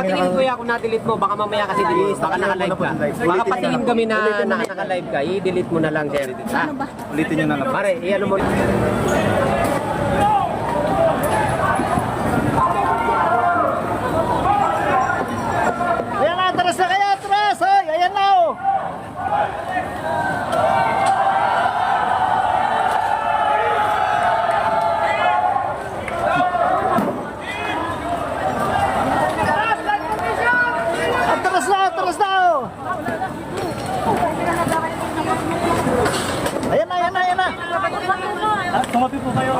Patingin kuya kung na-delete mo, baka mamaya kasi delete, baka naka-live ka. Baka patingin kami na naka-live ka, i-delete mo na lang sir. Ha? Ulitin nyo na lang. Pare, i-ano mo. Ayan na, atras na kayo, atras! Hoy, ayan na oh! Atras na oh! Ayan na, ayan na, ayan na! Tumapi po kayo.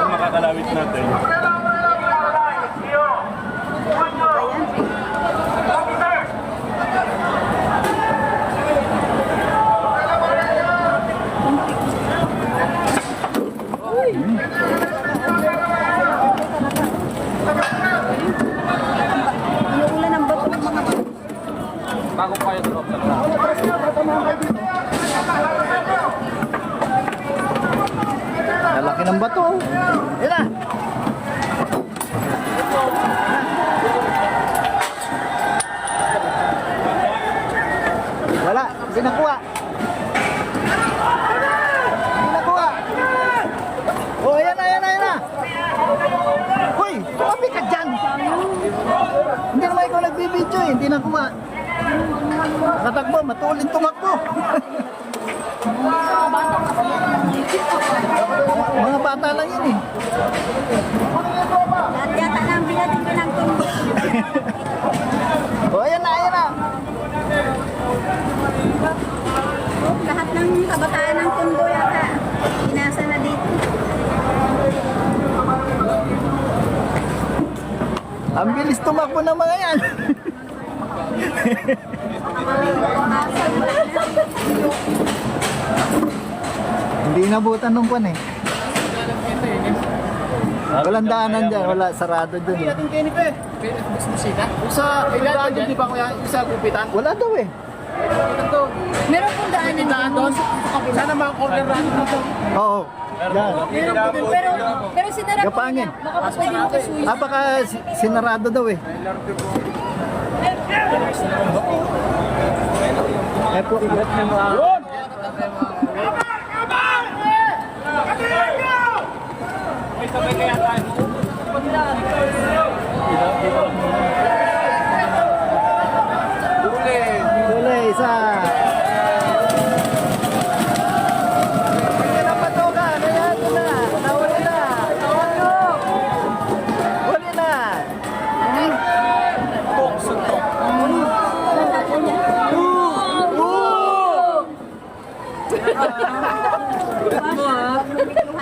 Makakalawit natin. Inuulan ng bato ng mga bato. Bago kayo sa loob talaga. Lalaki ng bato oh! Ayan na! Wala, hindi nakuha. Hindi nakuha. Oh, ayan na, ayan na, ayan na. Hoy, tumabi ka dyan. Hindi naman ikaw nagbibidyo eh, hindi nakuha. Nakatakbo, matulin tumakbo. Mga bata lang yun eh. Lahat yata lang binating pinagtundo. Oh, ayan na, ayan na. Lahat ng kabataan ng tundo yata. Inasa na dito. Ang bilis tumakbo ng mga yan. Hindi inabutan nung kwan eh. Walang daanan dyan, wala, sarado dun eh. Sa ilan di ba kuya? Isa gupitan? Wala daw eh. Meron pong daanan doon. Sana mga corner run dito. Oo. Yan. Pero sinara po Gapangin. niya. Baka pwede mo kasuyo. Baka sinarado daw eh. Eh po, Sabay kaya tayo. Dule, isa. Kaya na patukan, ayan ko na. Nawali na. Huli na.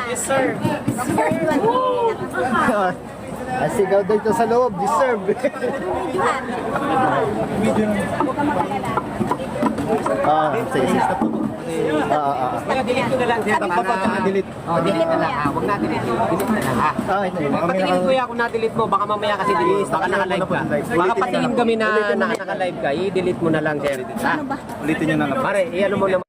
Yes sir. Ang sigaw dito sa loob, deserve. Sige. Kaya delete ko na lang sir. Delete. Delete na lang. Huwag na delete. Delete na lang. Patingin kuya kung na-delete mo, baka mamaya kasi delete, baka naka-live ka. Baka patingin kami na naka-live ka, i-delete mo na lang sir. Ha? Ulitin nyo na lang. Pare, i-ano mo naman.